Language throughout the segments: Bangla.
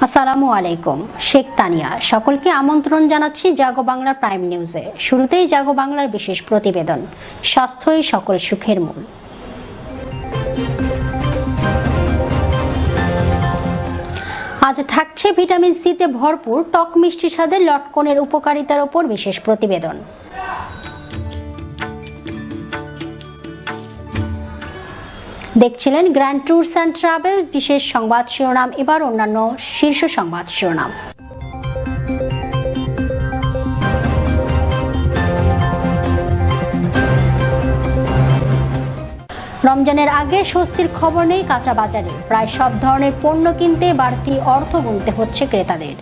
আসসালামু আলাইকুম, শেখ তানিয়া সকলকে আমন্ত্রণ জানাচ্ছি জাগো বাংলার প্রাইম নিউজে। শুরুতেই জাগো বাংলার বিশেষ প্রতিবেদন, স্বাস্থ্যই সকল সুখের মূল। আজ থাকছে ভিটামিন সিতে ভরপুর টক মিষ্টি স্বাদের লটকনের উপকারিতার উপর বিশেষ প্রতিবেদন। দেখছিলেন গ্র্যান্ড ট্যুরস অ্যান্ড ট্রাভেল বিশেষ সংবাদ শিরোনাম। এবার অন্যান্য শীর্ষ সংবাদ শিরোনাম। রমজানের আগে স্বস্তির খবর নেই কাঁচা বাজারে, প্রায় সব ধরনের পণ্য কিনতে বাড়তি অর্থ গুনতে হচ্ছে ক্রেতাদের।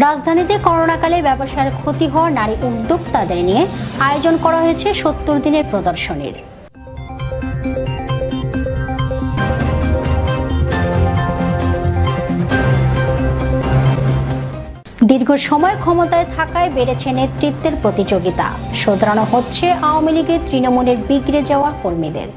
রাজধানীতে করোনাকালে ব্যবসার ক্ষতি হওয়া নারী উদ্যোক্তাদের নিয়ে আয়োজন করা হয়েছে ৭০ দিনের প্রদর্শনীর। দীর্ঘ সময় ক্ষমতায় থাকায় বেড়েছে নেতৃত্বের প্রতিযোগিতা, শোধরানো হচ্ছে আওয়ামী লীগের তৃণমূলের বিগড়ে যাওয়া কর্মীদের।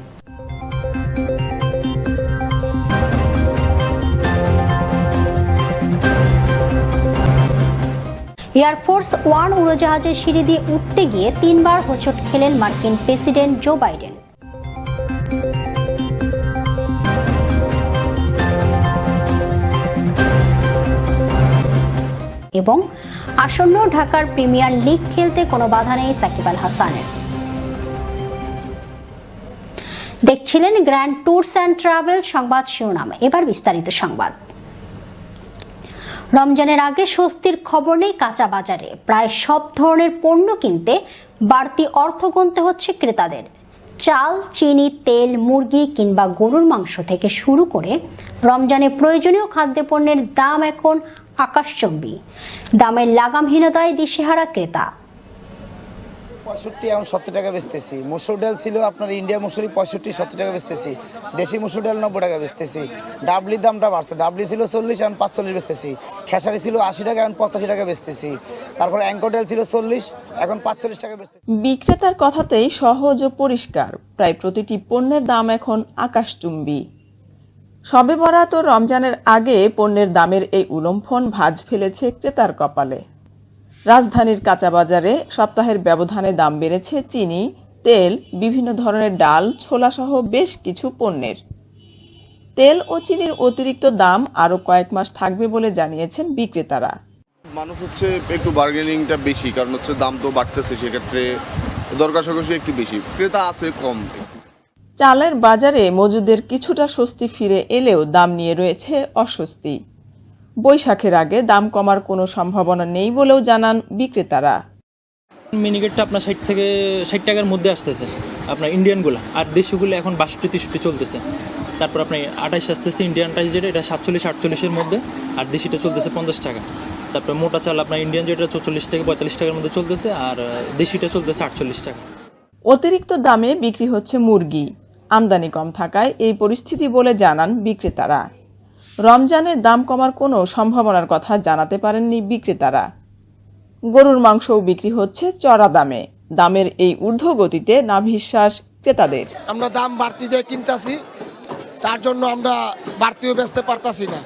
এয়ারফোর্স ওয়ান উড়োজাহাজের সিঁড়ি দিয়ে উঠতে গিয়ে ৩ বার হোঁচট খেলেন মার্কিন প্রেসিডেন্ট জো বাইডেন। এবং আসন্ন ঢাকার প্রিমিয়ার লিগ খেলতে কোনো বাধা নেই সাকিব আল হাসানের। দেখছিলেন গ্র্যান্ড ট্যুরস অ্যান্ড ট্রাভেল সংবাদ শিরোনাম। এবার বিস্তারিত সংবাদ। রমজানের আগে স্বস্তির খবর নেই কাঁচা বাজারে, প্রায় সব ধরনের পণ্য কিনতে বাড়তি অর্থ গুনতে হচ্ছে ক্রেতাদের। চাল, চিনি, তেল, মুরগি কিংবা গরুর মাংস থেকে শুরু করে রমজানে প্রয়োজনীয় খাদ্যপণ্যের দাম এখন আকাশচুম্বী। দামের লাগামহীনতায় দিশেহারা ক্রেতা। 65 এখন 70 টাকা বেচতেছি। মসুর ডাল ছিল আপনার ইন্ডিয়া মসুরি 65-70 টাকা বেচতেছি। দেশি মসুর ডাল 90 টাকা বেচতেছি। ডাবলির দামটা বাড়ছে, ডাবলি ছিল 40 এখন 45 বেচতেছি। খেসারি ছিল 80 টাকা এখন 85 টাকা বেচতেছি। তারপর অ্যাঙ্কর ডাল ছিল 40 এখন 45 টাকা বেচতেছি। বিক্রেতার কথাতেই সহজ ও পরিষ্কার, প্রায় প্রতিটি পণ্যের দাম এখন আকাশচুম্বী। শবে বরাত ও রমজানের আগে পণ্যের দামের এই উলম্ফন ভাঁজ ফেলেছে ক্রেতার কপালে। রাজধানীর কাঁচা বাজারে সপ্তাহের ব্যবধানে দাম বেড়েছে চিনি, তেল, বিভিন্ন ধরনের ডাল, ছোলা সহ বেশ কিছু পণ্যের। তেল ও চিনির অতিরিক্ত দাম আরো কয়েক মাস থাকবে বলে জানিয়েছেন বিক্রেতারা। মানুষ হচ্ছে একটু বার্গেনিংটা বেশি, কারণ হচ্ছে দাম তো বাড়তেছে, সেক্ষেত্রে দরকার সরকার একটু বেশি, ক্রেতা আছে কম। চালের বাজারে মজুদের কিছুটা স্বস্তি ফিরে এলেও দাম নিয়ে রয়েছে অস্বস্তি। বৈশাখের আগে দাম কমার কোনো সম্ভাবনা নেই বলেও জানান বিক্রেতারা। মিনিকেটটা আপনার 60 থেকে 60 টাকার মধ্যে আসতেছে আপনার ইন্ডিয়ানগুলো, আর দেশিগুলো এখন 62-63 চলতেছে। তারপর আপনার 28 আসতেছে ইন্ডিয়ান রাইস, যেটা এটা 47-48-এর মধ্যে, আর দেশিটা চলতেছে 50 টাকা। তারপর মোটা চাল আপনার ইন্ডিয়ান যেটা 44 থেকে 45 টাকার মধ্যে চলতেছে, আর দেশিটা চলতেছে 48 টাকা। অতিরিক্ত দামে বিক্রি হচ্ছে মুরগি। আমদানি কম থাকায় এই পরিস্থিতি বলে জানান বিক্রেতারা। রমজানের দাম কমার কোনো সম্ভাবনার কথা জানাতে পারেননি বিক্রেতারা। গরুর মাংসও বিক্রি হচ্ছে চড়া দামে। দামের এই ঊর্ধ্বগতিতে নাভিশ্বাস ক্রেতাদের। আমরা দাম বাড়তি দিয়ে কিনতেছি, তার জন্য আমরা বাড়তিও বেচতে পারতাছি না।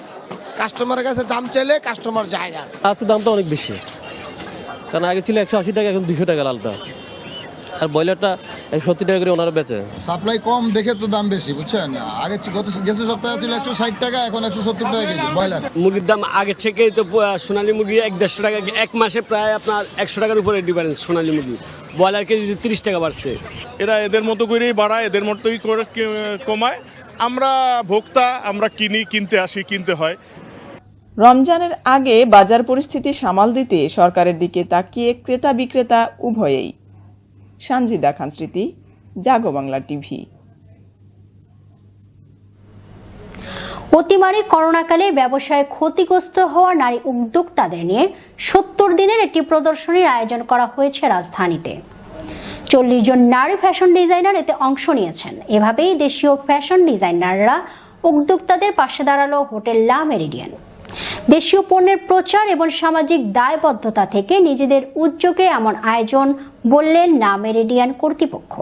কাস্টমারের কাছে দাম চাইলে কাস্টমার যায় না। আজকে দামটা অনেক বেশি, কারণ আগে ছিল 180 টাকা, এখন 200 টাকা লালটা, আর ব্রয়লারটা 170 টাকা করে ওনারা বেচে। সাপ্লাই কম দেখে তো দাম বেশি, বুঝছেন। আগে গেছে সপ্তাহে ছিল 160 টাকা, এখন 170 টাকা কেজি ব্রয়লার। মুরগির দাম আগের থেকে তো সোনালী মুরগি 150 টাকা, এক মাসে প্রায় আপনার 100 টাকার উপরে ডিফারেন্স। সোনালী মুরগি ব্রয়লার কেজি 30 টাকা বাড়ছে। এরা এদের মতো করেই বাড়ায়, এদের মতোই করে কমায়। আমরা ভোক্তা, আমরা কিনতে আসি, কিনতে হয়। রমজানের আগে বাজার পরিস্থিতি সামাল দিতে সরকারের দিকে তাকিয়ে ক্রেতা বিক্রেতা উভয়েই। সানজিদা খান স্মৃতি, জাগো বাংলা টিভি। অতিমারি করোনাকালে ব্যবসায় ক্ষতিগ্রস্ত হওয়া নারী উদ্যোক্তাদের নিয়ে ৭০ দিনের একটি প্রদর্শনীর আয়োজন করা হয়েছে রাজধানীতে। 40 জন নারী ফ্যাশন ডিজাইনার এতে অংশ নিয়েছেন। এভাবেই দেশীয় ফ্যাশন ডিজাইনাররা উদ্যোক্তাদের পাশে দাঁড়ালো হোটেল লা মেরিডিয়ান। দেশীয় পণ্যের প্রচার এবং সামাজিক দায়বদ্ধতা থেকে নিজেদের উদ্যোগে এমন আয়োজন বললেন না মেরিডিয়ান কর্তৃপক্ষ।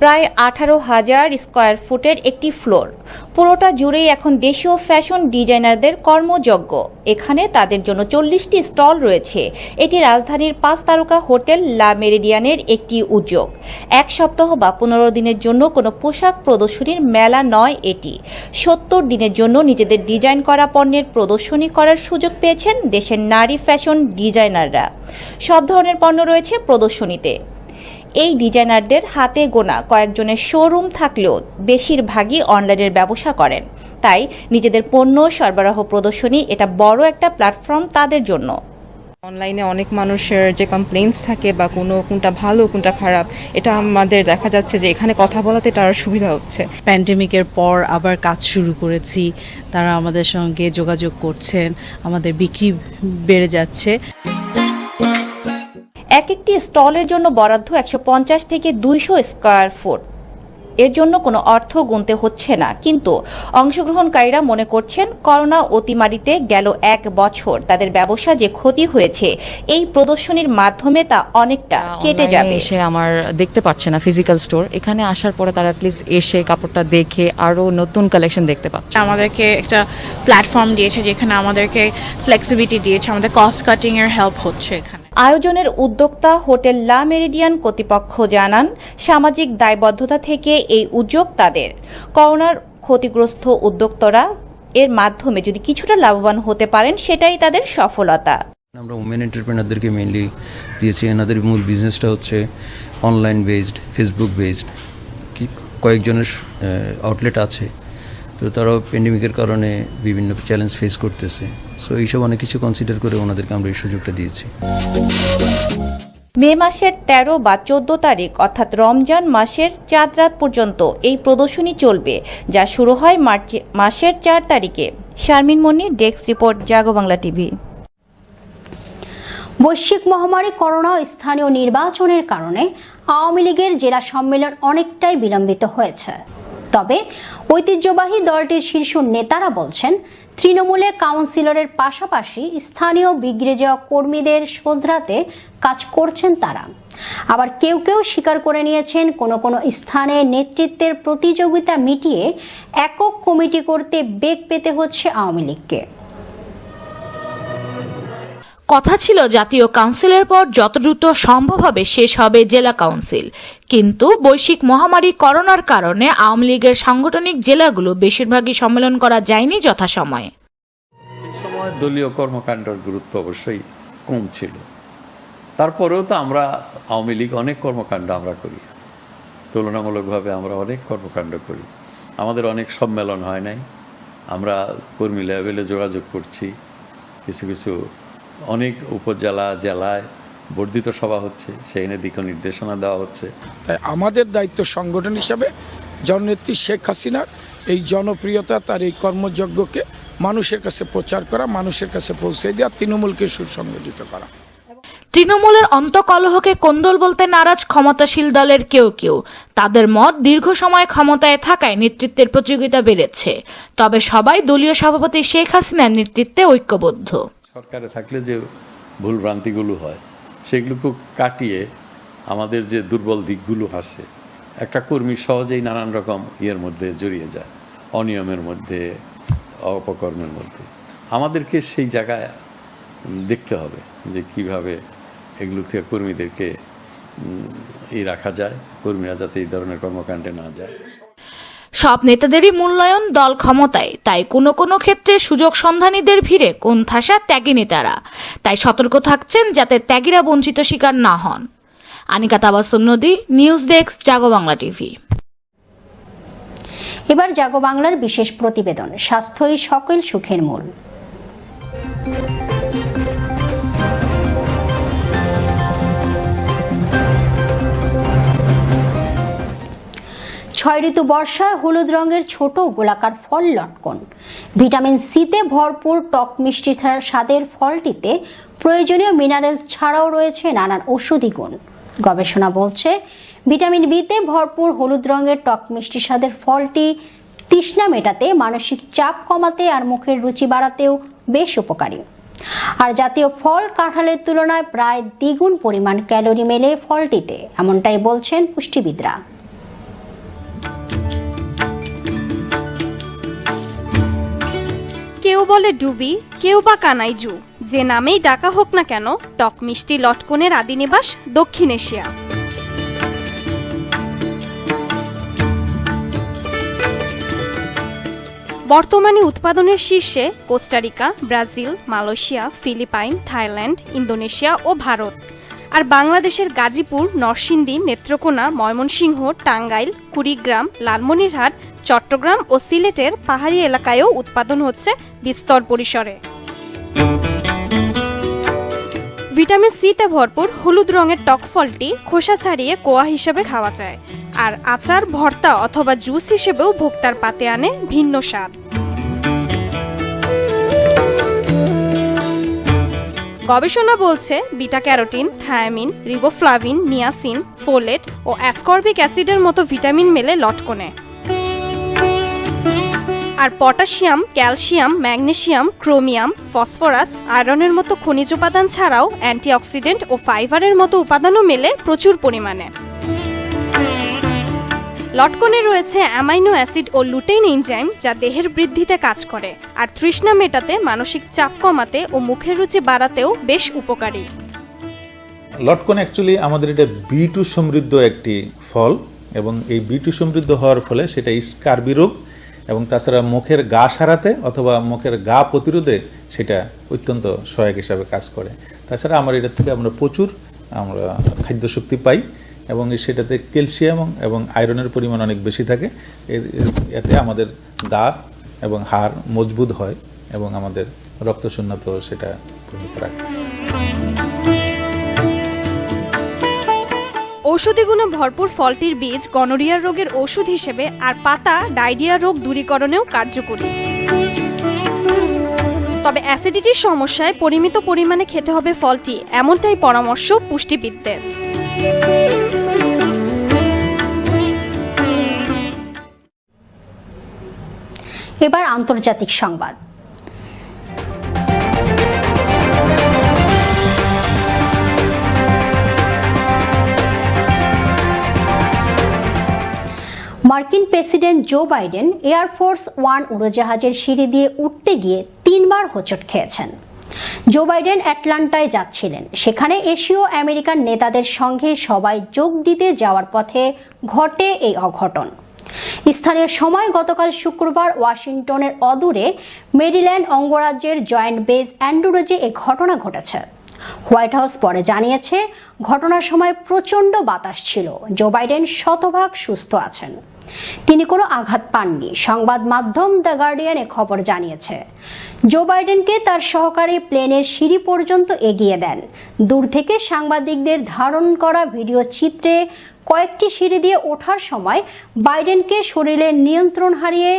প্রায় 18,000 স্কয়ার ফুটের একটি ফ্লোর, পুরোটা জুড়েই এখন দেশীয় ফ্যাশন ডিজাইনারদের কর্মযজ্ঞ। এখানে তাদের জন্য 40টি স্টল রয়েছে। এটি রাজধানীর 5 তারকা হোটেল লা মেরিডিয়ানের একটি উদ্যোগ। 1 সপ্তাহ বা 15 দিনের জন্য কোনো পোশাক প্রদর্শনীর মেলা নয় এটি। 70 দিনের জন্য নিজেদের ডিজাইন করা পণ্যের প্রদর্শনী করার সুযোগ পেয়েছেন দেশের নারী ফ্যাশন ডিজাইনাররা। সব ধরনের পণ্য রয়েছে প্রদর্শনীতে। এই ডিজাইনারদের হাতে গোনা কয়েকজনের শোরুম থাকলেও বেশিরভাগই অনলাইনের ব্যবসা করেন। তাই নিজেদের পণ্য সরবরাহ প্রদর্শনী এটা বড় একটা প্ল্যাটফর্ম তাদের জন্য। অনলাইনে অনেক মানুষের যে কমপ্লেইন্টস থাকে বা কোনটা ভালো কোনটা খারাপ, এটা আমাদের দেখা যাচ্ছে যে এখানে কথা বলাতে তার সুবিধা হচ্ছে। প্যান্ডেমিকের পর আবার কাজ শুরু করেছি, তারা আমাদের সঙ্গে যোগাযোগ করছেন, আমাদের বিক্রি বেড়ে যাচ্ছে। এক একটি স্টলের জন্য বরাদ্দ 150 থেকে 200 স্কয়ার ফুট। এর জন্য কোনো অর্থ গুনতে হচ্ছে না, কিন্তু অংশগ্রহণকারীরা মনে করছেন করোনা অতিমারিতে গেল 1 বছর তাদের ব্যবসা যে ক্ষতি হয়েছে এই প্রদর্শনীর মাধ্যমে তা অনেকটা কেটে যাবে। এসে আমার দেখতে পাচ্ছে না ফিজিক্যাল স্টোর, এখানে আসার পরে তারা অ্যাটলিস্ট এসে কাপড়টা দেখে আরো নতুন কালেকশন দেখতে পাচ্ছে। আমাদেরকে একটা প্ল্যাটফর্ম দিয়েছে যেখানে আমাদেরকে ফ্লেক্সিবিলিটি দিয়েছে, আমাদের কস্ট কাটিং এর হেল্প হচ্ছে এখানে। আয়োজনের উদ্যোক্তা হোটেল লা মেরিডিয়ান কর্তৃপক্ষ জানান, সামাজিক দায়বদ্ধতা থেকে এই উদ্যোগ তাদের। করোনার ক্ষতিগ্রস্ত উদ্যোক্তারা এর মাধ্যমে যদি কিছুটা লাভবান হতে পারেন সেটাই তাদের সফলতা। আমরা ওমেন এন্টারপ্রেনারদেরকে মেইনলি দিয়েছি। এনাদের মূল বিজনেসটা হচ্ছে অনলাইন বেসড, ফেসবুক বেসড। কয়েকজনের আউটলেট আছে, তো তারাও প্যান্ডেমিকের কারণে বিভিন্ন চ্যালেঞ্জ ফেস করতেছে। সো এইসব অনেক কিছু কনসিডার করে ওনাদেরকে আমরা এই সুযোগটা দিয়েছি। মে মাসের 13 বা 14 তারিখ অর্থাৎ রমজান মাসের চাঁদ রাত পর্যন্ত এই প্রদর্শনী চলবে, যা শুরু হয় মার্চ মাসের 4 তারিখে। শারমিন মনি, ডেস্ক রিপোর্ট, জাগো বাংলা টিভি। বৈশ্বিক মহামারী করোনা ও স্থানীয় নির্বাচনের কারণে আওয়ামী লীগের জেলা সম্মেলন অনেকটাই বিলম্বিত হয়েছে। তবে ঐতিহ্যবাহী দলটির শীর্ষ নেতারা বলছেন, তৃণমূলে কাউন্সিলরের পাশাপাশি স্থানীয় বিগড়ে যাওয়া কর্মীদের শোধরাতে কাজ করছেন তারা। আবার কেউ কেউ স্বীকার করে নিয়েছেন, কোনো স্থানে নেতৃত্বের প্রতিযোগিতা মিটিয়ে একক কমিটি করতে বেগ পেতে হচ্ছে আওয়ামী লীগকে। কথা ছিল জাতীয় কাউন্সিলের পর যত দ্রুত সম্ভব হবে শেষ হবে জেলা কাউন্সিল, কিন্তু বৈশ্বিক মহামারী করোনার কারণে আওয়ামী লীগের সাংগঠনিক জেলাগুলো বেশিরভাগই সম্মেলন করা যায়নি যথাসময়ে। এই সময় দলীয় কর্মকাণ্ডের গুরুত্ব অবশ্যই কম ছিল, তারপরেও তো আমরা আওয়ামী লীগ অনেক কর্মকাণ্ড আমরা করি, তুলনামূলকভাবে আমরা অনেক কর্মকাণ্ড করি। আমাদের অনেক সম্মেলন হয় নাই, আমরা কর্মী লেভেলে যোগাযোগ করছি, কিছু কিছু অনেক উপজেলা জেলায় বর্ধিত সভা হচ্ছে, সেই দিক নির্দেশনা দেওয়া হচ্ছে। তাই আমাদের দায়িত্ব সংগঠন হিসাবে জননেত্রী শেখ হাসিনার এই জনপ্রিয়তা, তার এই কর্মযজ্ঞকে মানুষের কাছে প্রচার করা, মানুষের কাছে পৌঁছে দেওয়া, তৃণমূলকে সুসংগঠিত করা। তৃণমূলের অন্তকলহকে কোন্দল বলতে নারাজ ক্ষমতাশীল দলের কেউ কেউ। তাদের মত, দীর্ঘ সময় ক্ষমতায় থাকায় নেতৃত্বের প্রতিযোগিতা বেড়েছে, তবে সবাই দলীয় সভাপতি শেখ হাসিনার নেতৃত্বে ঐক্যবদ্ধ। সরকারে থাকলে যে ভুল ভ্রান্তিগুলো হয় সেগুলোকে কাটিয়ে আমাদের যে দুর্বল দিকগুলো আছে, একটা কর্মী সহজেই নানান রকম ইয়ের মধ্যে জড়িয়ে যায়, অনিয়মের মধ্যে, অপকর্মের মধ্যে। আমাদেরকে সেই জায়গায় দেখতে হবে যে কিভাবে এগুলো থেকে কর্মীদেরকে রাখা যায়, কর্মীরা যাতে এই ধরনের কর্মকাণ্ডে না যায়। সব নেতাদেরই মূল্যায়ন দল ক্ষমতায়, তাই কোনো কোনো ক্ষেত্রে সুযোগ সন্ধানীদের ভিড়ে কোণঠাসা ত্যাগী নেতারা। তাই সতর্ক থাকছেন যাতে ত্যাগীরা বঞ্চিত শিকার না হন। আনিকা তাবাসসুম নদী, নিউজ ডেস্ক, জাগো বাংলা টিভি। এবার জাগো বাংলার বিশেষ প্রতিবেদন, স্বাস্থ্যই সকল সুখের মূল। 6 ঋতু বর্ষায় হলুদ রঙের ছোট গোলাকার ফল লটকন। ভিটামিন সিতে ভরপুর টক মিষ্টি স্বাদের ফলটিতে প্রয়োজনীয় মিনারেল ছাড়াও রয়েছে নানান ঔষধি গুণ। গবেষণা বলছে ভিটামিন বিতে ভরপুর হলুদ রঙের টক মিষ্টি স্বাদের ফলটি তৃষ্ণা মেটাতে, মানসিক চাপ কমাতে আর মুখের রুচি বাড়াতেও বেশ উপকারী। আর জাতীয় ফল কাঁঠালের তুলনায় প্রায় দ্বিগুণ পরিমাণ ক্যালোরি মেলে ফলটিতে, এমনটাই বলছেন পুষ্টিবিদরা। কেউ বলে ডুবি, কেউ বা কানাইজু, যে নামেই ডাকা হোক না কেন, টক মিষ্টি লটকনের আদি নিবাস দক্ষিণ এশিয়া। বর্তমানে উৎপাদনের শীর্ষে Costa Rica, Brazil, Malaysia, Philippines, Thailand, Indonesia ও ভারত। আর বাংলাদেশের গাজীপুর, নরসিংদী, নেত্রকোনা, ময়মনসিংহ, টাঙ্গাইল, কুড়িগ্রাম, লালমনিরহাট, চট্টগ্রাম ও সিলেটের পাহাড়ি এলাকায়ও উৎপাদন হচ্ছে বিস্তর পরিসরে। ভিটামিন সিতে ভরপুর হলুদ রঙের টক ফলটি খোসা ছাড়িয়ে কোয়া হিসেবে খাওয়া যায়, আর আচার, ভর্তা অথবা জুস হিসেবেও ভোক্তার পাতে আনে ভিন্ন স্বাদ। গবেষণা বলছে beta carotene, thiamine, riboflavin, niacin, folate ও অ্যাসকর্বিক অ্যাসিডের মতো ভিটামিন মেলে লটকনে। আর potassium, calcium, magnesium, chromium, phosphorus, আয়রনের মতো খনিজ উপাদান ছাড়াও অ্যান্টিঅক্সিডেন্ট ও ফাইবারের মতো উপাদানও মেলে প্রচুর পরিমাণে। লটকনে রয়েছে অ্যামাইনো অ্যাসিড ও লুটেইন এনজাইম, যা দেহের বৃদ্ধিতে কাজ করে আর তৃষ্ণা মেটাতে, মানসিক চাপ কমাতে ও মুখের রুচি বাড়াতেও বেশ উপকারী। লটকন অ্যাকচুয়ালি আমাদের এটা B2 সমৃদ্ধ একটি ফল, এবং এই B2 সমৃদ্ধ হওয়ার ফলে সেটা স্কারবি রোগ এবং তাছাড়া মুখের গা সারাতে অথবা মুখের গা প্রতিরোধে সেটা অত্যন্ত সহায়ক হিসাবে কাজ করে। তাছাড়া এটা থেকে আমরা প্রচুর খাদ্য শক্তি পাই, এবং সেটাতে ক্যালসিয়াম এবং আয়রনের পরিমাণ অনেক বেশি থাকে। এতে আমাদের দাঁত এবং হাড় মজবুত হয় এবং আমাদের রক্তশূন্যতাও সেটা ভূমিকা রাখে। ঔষধি গুণে ভরপুর ফলটির বীজ গনোরিয়া রোগের ওষুধ হিসেবে আর পাতা ডায়রিয়া রোগ দূরীকরণেও কার্যকরী। তবে অ্যাসিডিটির সমস্যায় পরিমিত পরিমাণে খেতে হবে ফলটি, এমনটাই পরামর্শ পুষ্টিবিদদের। এবার আন্তর্জাতিক সংবাদ। মার্কিন president Joe Biden Air Force one উড়োজাহাজের সিঁড়ি দিয়ে উঠতে গিয়ে 3 বার হোঁচট খেয়েছেন। জো বাইডেন অ্যাটলান্টায় যাচ্ছিলেন, সেখানে এশীয় আমেরিকান নেতাদের সঙ্গে সবাই যোগ দিতে যাওয়ার পথে ঘটে এই অঘটন। স্থানীয় সময় গতকাল শুক্রবার ওয়াশিংটনের অদূরে মেরিল্যান্ড অঙ্গরাজ্যের জয়েন্ট বেস অ্যান্ড্রুজে এই ঘটনা ঘটেছে। হোয়াইট হাউস পরে জানিয়েছে, ঘটনার সময় প্রচণ্ড বাতাস ছিল। জো বাইডেন শতভাগ সুস্থ আছেন, তিনি কোনো আঘাত পাননি। সংবাদ মাধ্যম দ্য গার্ডিয়ান এ খবর জানিয়েছে। জো বাইডেনকে তার সহকারী প্লেনের সিঁড়ি পর্যন্ত এগিয়ে দেন। দূর থেকে সাংবাদিকদের ধারণ করা ভিডিও চিত্রে কয়েকটি সিঁড়ি দিয়ে ওঠার সময় বাইডেনকে শরীরের নিয়ন্ত্রণ হারিয়ে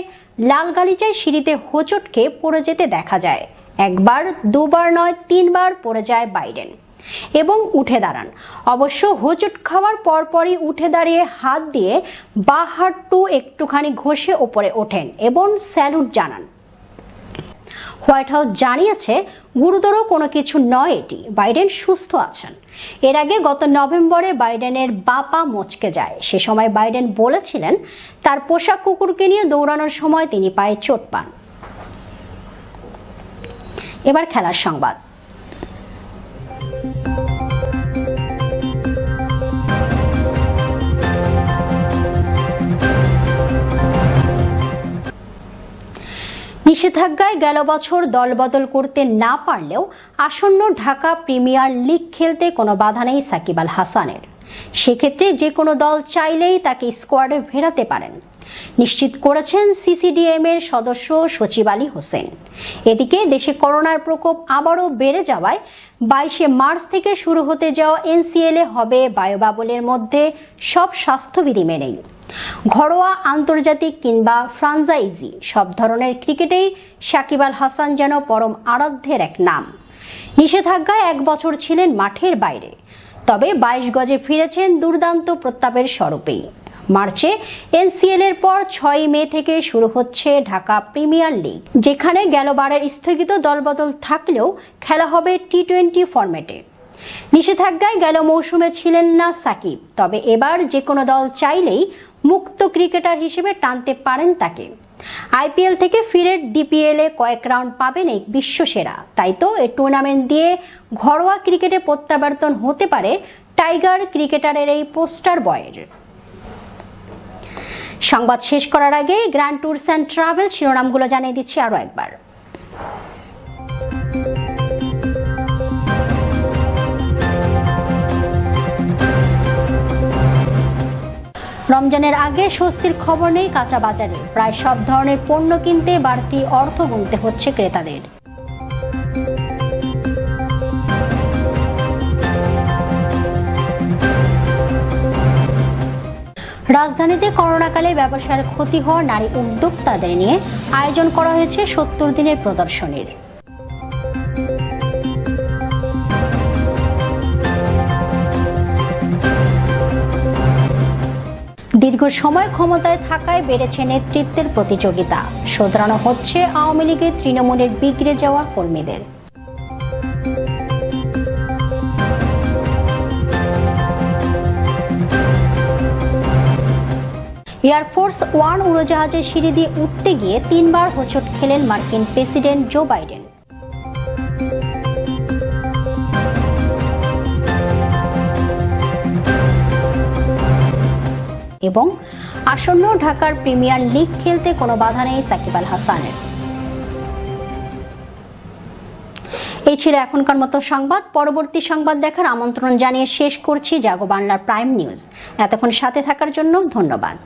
লাল গালিচায় সিঁড়িতে হোঁচট খেয়ে পড়ে যেতে দেখা যায়। 1 বার, 2 বার নয়, 3 বার পড়ে যায় বাইডেন এবং উঠে দাঁড়ান। অবশ্য হোঁচট খাওয়ার পরপরই উঠে দাঁড়িয়ে হাত দিয়ে বাঁ হাতটু একটুখানি ঘষে ওপরে ওঠেন এবং স্যালুট জানান। হোয়াইট হাউস জানিয়েছে, গুরুতর কোনো কিছু নয় এটি, বাইডেন সুস্থ আছেন। এর আগে গত নভেম্বরে বাইডেনের বাঁ পা মচকে যায়। সে সময় বাইডেন বলেছিলেন, তার পোষা কুকুরকে নিয়ে দৌড়ানোর সময় তিনি পায়ে চোট পান। এবার খেলার সংবাদ। নিষেধাজ্ঞায় গেল বছর দলবদল করতে না পারলেও আসন্ন ঢাকা প্রিমিয়ার লিগ খেলতে কোনো বাধা নেই সাকিব আল হাসানের। সেক্ষেত্রে যে কোনো দল চাইলেই তাকে স্কোয়াডে ফেরাতে পারেন, নিশ্চিত করেছেন সিসিডিএম এর সদস্য সচিব আলী হোসেন। এদিকে দেশে করোনার প্রকোপ আবারও বেড়ে যাওয়ায় 22 মার্চ থেকে শুরু হতে যাওয়া এনসিএল হবে বায়ুবাবলের মধ্যে সব স্বাস্থ্যবিধি মেনেই। ঘরোয়া, আন্তর্জাতিক কিংবা ফ্রাঞ্চাইজি সব ধরনের ক্রিকেটেই সাকিব আল হাসান যেন পরম আরাধ্যের এক নাম। নিষেধাজ্ঞায় 1 বছর ছিলেন মাঠের বাইরে, তবে 22 গজে ফিরেছেন দুর্দান্ত প্রত্যাপের স্বরূপেই। মার্চে এনসিএল এর পর 6 মে থেকে শুরু হচ্ছে ঢাকা প্রিমিয়ার লিগ, যেখানে গেলবারের স্থগিত দলবদল থাকলেও খেলা হবে টি-20 ফরম্যাটে। নিষেধাজ্ঞায় গেল মৌসুমে ছিলেন না সাকিব, তবে এবার যে কোনো দল চাইলেই মুক্ত ক্রিকেটার হিসেবে টানতে পারেন তাকে। আইপিএল থেকে ফিরে ডিপিএল এ কয়েক রাউন্ড পাবেন এই বিশ্বসেরা, তাই তো এই টুর্নামেন্ট দিয়ে ঘরোয়া ক্রিকেটে প্রত্যাবর্তন হতে পারে টাইগার ক্রিকেটারের এই পোস্টার বয়ের। সংবাদ শেষ করার আগে গ্র্যান্ড ট্যুরস অ্যান্ড ট্রাভেল শিরোনামগুলো জানিয়ে দিচ্ছি আরো একবার। রমজানের আগে স্বস্তির খবর নেই কাঁচা বাজারে। প্রায় সব ধরনের পণ্য কিনতে বাড়তি অর্থ গুনতে হচ্ছে ক্রেতাদের। রাজধানীতে করোনাকালে ব্যবসার ক্ষতি হওয়া নারী উদ্যোক্তাদের নিয়ে আয়োজন করা হয়েছে 70 দিনের প্রদর্শনীর। দীর্ঘ সময় ক্ষমতায় থাকায় বেড়েছে নেতৃত্বের প্রতিযোগিতা, শোধরানো হচ্ছে আওয়ামী লীগের তৃণমূলের বিগড়ে যাওয়া কর্মীদের। এয়ারফোর্স 1 উড়োজাহাজের সিঁড়ি দিয়ে উঠতে গিয়ে 3 বার হোঁচট খেলেন মার্কিন প্রেসিডেন্ট জো বাইডেন। এবং আসন্ন ঢাকার প্রিমিয়ার লিগ খেলতে কোনো বাধা নেই সাকিব আল হাসানের। এই ছিল এখনকার মতো সংবাদ। পরবর্তী সংবাদ দেখার আমন্ত্রণ জানিয়ে শেষ করছি জাগো বাংলার প্রাইম নিউজ। এতক্ষণ সাথে থাকার জন্য ধন্যবাদ।